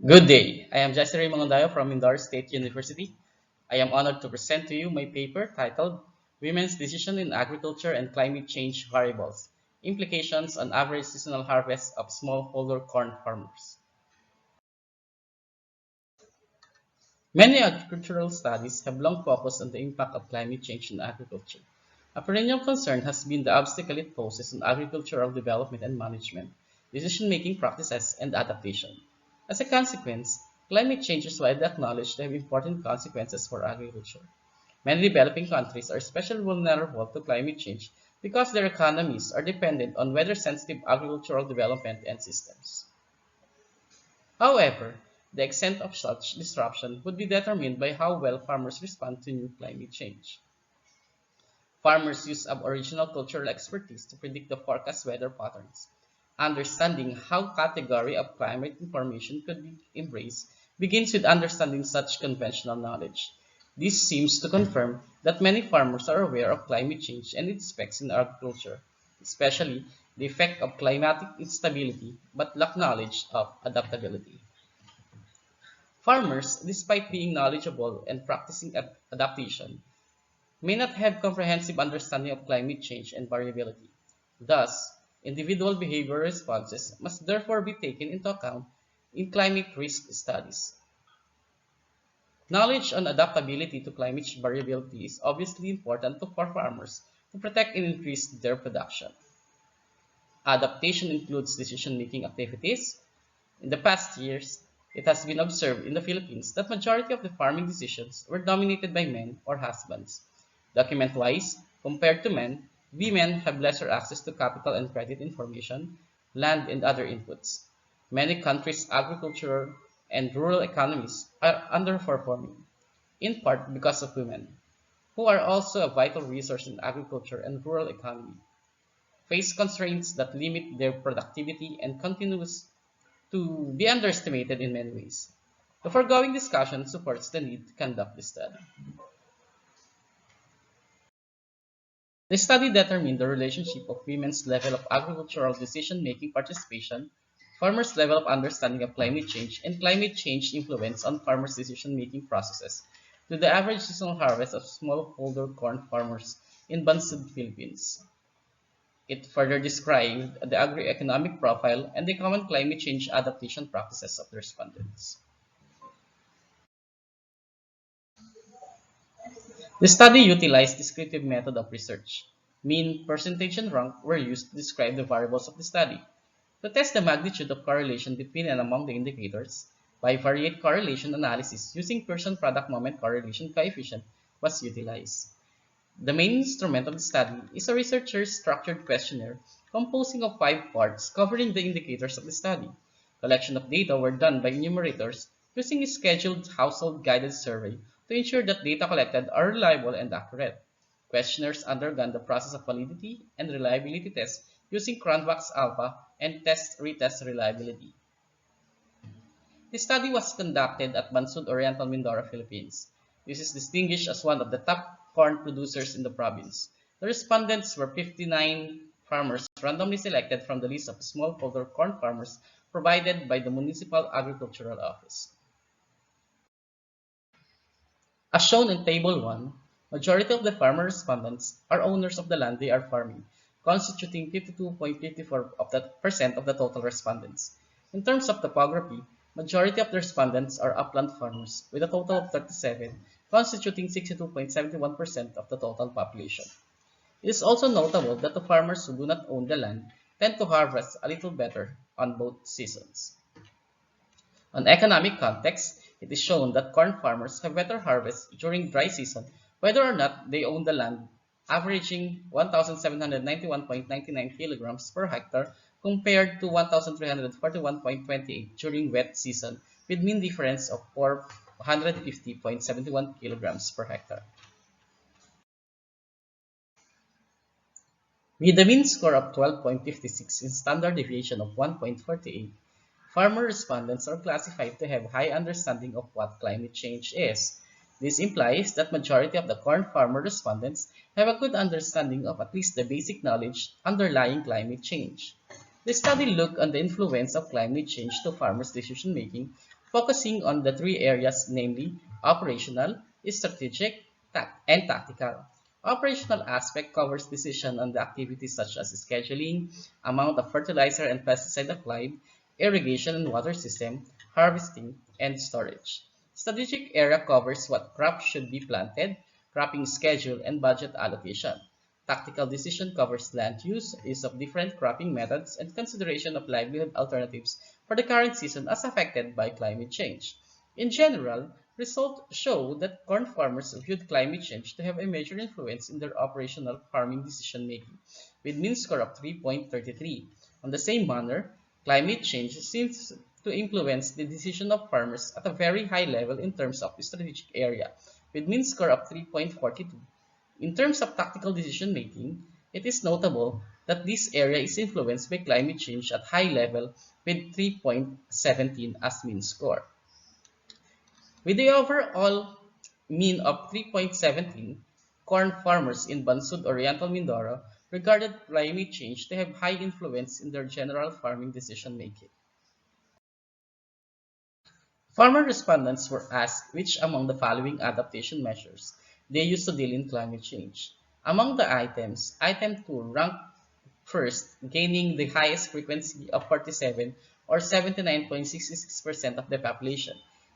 Good day. I am Jessie Mangundayao from Mindoro State University. I am honored to present to you my paper titled Women's Decision in Agriculture and Climate Change Variables, Implications on Average Seasonal Harvest of Smallholder Corn Farmers. Many agricultural studies have long focused on the impact of climate change in agriculture. A perennial concern has been the obstacle it poses on agricultural development and management, decision-making practices, and adaptation. As a consequence, climate change is widely acknowledged to have important consequences for agriculture. Many developing countries are especially vulnerable to climate change because their economies are dependent on weather-sensitive agricultural development and systems. However, the extent of such disruption would be determined by how well farmers respond to new climate change. Farmers use Aboriginal cultural expertise to predict the forecast weather patterns. Understanding how category of climate information could be embraced begins with understanding such conventional knowledge. This seems to confirm that many farmers are aware of climate change and its effects in agriculture, especially the effect of climatic instability, but lack knowledge of adaptability. Farmers, despite being knowledgeable and practicing adaptation, may not have comprehensive understanding of climate change and variability. Thus, individual behavioral responses must therefore be taken into account in climate risk studies. Knowledge on adaptability to climate variability is obviously important for farmers to protect and increase their production. Adaptation includes decision-making activities. In the past years, it has been observed in the Philippines that majority of the farming decisions were dominated by men or husbands. Document-wise, compared to men, women have lesser access to capital and credit information, land, and other inputs. Many countries' agricultural and rural economies are underperforming, in part because of women, who are also a vital resource in agriculture and rural economy, face constraints that limit their productivity and continues to be underestimated in many ways. The foregoing discussion supports the need to conduct this study. The study determined the relationship of women's level of agricultural decision-making participation, farmers' level of understanding of climate change, and climate change influence on farmers' decision-making processes to the average seasonal harvest of smallholder corn farmers in Bansud, Philippines. It further described the agri-economic profile and the common climate change adaptation practices of the respondents. The study utilized descriptive method of research. Mean, percentage, and rank were used to describe the variables of the study. To test the magnitude of correlation between and among the indicators, bivariate correlation analysis using person-product moment correlation coefficient was utilized. The main instrument of the study is a researcher's structured questionnaire composing of 5 parts covering the indicators of the study. Collection of data were done by enumerators using a scheduled household guided survey to ensure that data collected are reliable and accurate. Questionnaires undergone the process of validity and reliability tests using Cronbach's alpha and test-retest reliability. The study was conducted at Bansud Oriental Mindoro, Philippines. This is distinguished as one of the top corn producers in the province. The respondents were 59 farmers randomly selected from the list of smallholder corn farmers provided by the Municipal Agricultural Office. As shown in Table 1, majority of the farmer respondents are owners of the land they are farming, constituting 52.54% of the total respondents. In terms of topography, majority of the respondents are upland farmers, with a total of 37, constituting 62.71% of the total population. It is also notable that the farmers who do not own the land tend to harvest a little better on both seasons. On economic context, it is shown that corn farmers have better harvests during dry season, whether or not they own the land, averaging 1,791.99 kilograms per hectare compared to 1,341.28 during wet season, with mean difference of 450.71 kilograms per hectare. With a mean score of 12.56 and standard deviation of 1.48, farmer respondents are classified to have high understanding of what climate change is. This implies that majority of the corn farmer respondents have a good understanding of at least the basic knowledge underlying climate change. The study looked on the influence of climate change to farmers' decision making focusing on the three areas, namely operational, strategic, and tactical. Operational aspect covers decision on the activities such as scheduling, amount of fertilizer and pesticide applied, irrigation and water system, harvesting, and storage. Strategic area covers what crops should be planted, cropping schedule, and budget allocation. Tactical decision covers land use, use of different cropping methods, and consideration of livelihood alternatives for the current season as affected by climate change. In general, results show that corn farmers viewed climate change to have a major influence in their operational farming decision making, with mean score of 3.33. On the same manner, climate change seems to influence the decision of farmers at a very high level in terms of strategic area, with mean score of 3.42. In terms of tactical decision making, it is notable that this area is influenced by climate change at high level with 3.17 as mean score. With the overall mean of 3.17, corn farmers in Bansud Oriental Mindoro regarded climate change to have high influence in their general farming decision making. Farmer respondents were asked which among the following adaptation measures they used to deal in climate change. Among the items, item 2 ranked first, gaining the highest frequency of 47 or 79.66% of the population.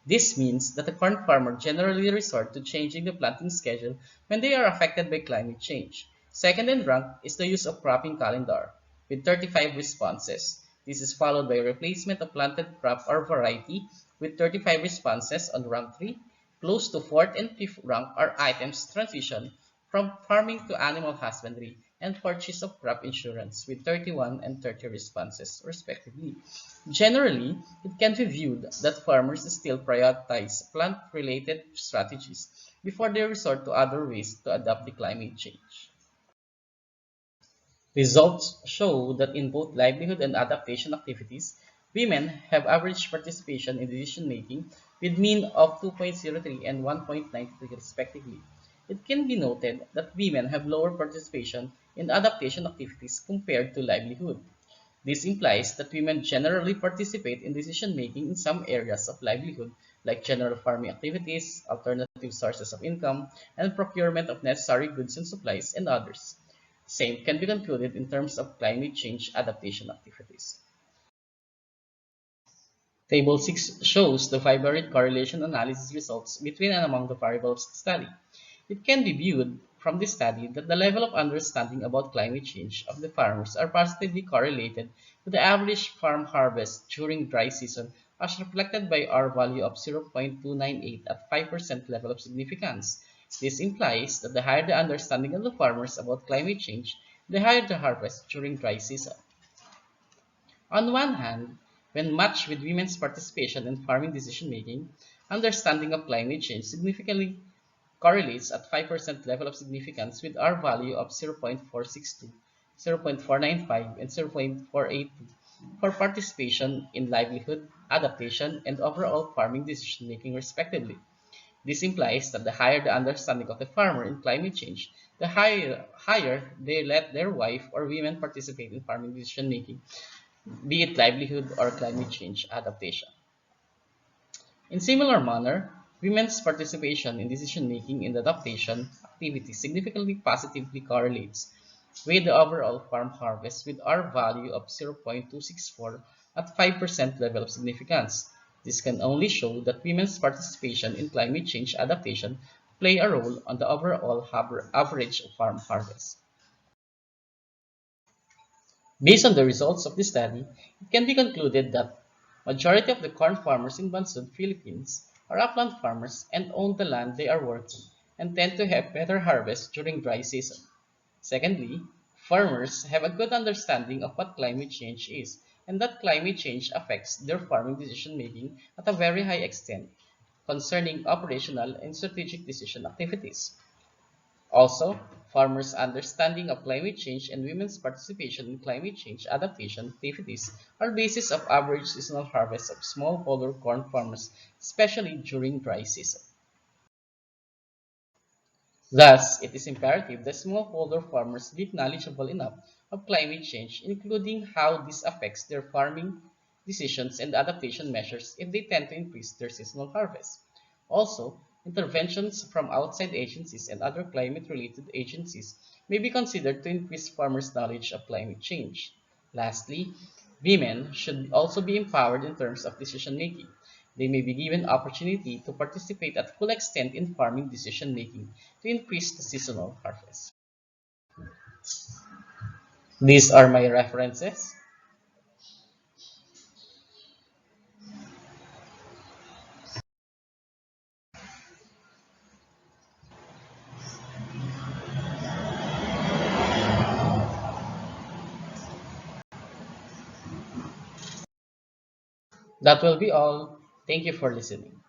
This means that the corn farmer generally resort to changing the planting schedule when they are affected by climate change. Second in rank is the use of cropping calendar, with 35 responses. This is followed by replacement of planted crop or variety with 35 responses on rank 3. Close to 4th and 5th rank are items transition from farming to animal husbandry and purchase of crop insurance with 31 and 30 responses respectively. Generally, it can be viewed that farmers still prioritize plant-related strategies before they resort to other ways to adapt the climate change. Results show that in both livelihood and adaptation activities, women have average participation in decision-making with mean of 2.03 and 1.93 respectively. It can be noted that women have lower participation in adaptation activities compared to livelihood. This implies that women generally participate in decision-making in some areas of livelihood, like general farming activities, alternative sources of income, and procurement of necessary goods and supplies, and others. Same can be concluded in terms of climate change adaptation activities. Table 6 shows the varied correlation analysis results between and among the variables of the study. It can be viewed from this study that the level of understanding about climate change of the farmers are positively correlated with the average farm harvest during dry season as reflected by R value of 0.298 at 5% level of significance. This implies that the higher the understanding of the farmers about climate change, the higher the harvest during dry season. On one hand, when matched with women's participation in farming decision-making, understanding of climate change significantly correlates at 5% level of significance with R value of 0.462, 0.495, and 0.482 for participation in livelihood, adaptation, and overall farming decision-making respectively. This implies that the higher the understanding of the farmer in climate change, the higher they let their wife or women participate in farming decision-making, be it livelihood or climate change adaptation. In similar manner, women's participation in decision-making in the adaptation activity significantly positively correlates with the overall farm harvest with R value of 0.264 at 5% level of significance. This can only show that women's participation in climate change adaptation play a role on the overall average farm harvest. Based on the results of this study, it can be concluded that majority of the corn farmers in Bansud, Philippines are upland farmers and own the land they are working and tend to have better harvest during dry season. Secondly, farmers have a good understanding of what climate change is and that climate change affects their farming decision making at a very high extent concerning operational and strategic decision activities. Also, farmers' understanding of climate change and women's participation in climate change adaptation activities are basis of average seasonal harvest of smallholder corn farmers, especially during dry season. Thus, it is imperative that smallholder farmers be knowledgeable enough of climate change, including how this affects their farming decisions, and adaptation measures if they tend to increase their seasonal harvest. Also, interventions from outside agencies and other climate-related agencies may be considered to increase farmers' knowledge of climate change. Lastly, women should also be empowered in terms of decision making. They may be given opportunity to participate at full extent in farming decision making to increase the seasonal harvest. These are my references. That will be all. Thank you for listening.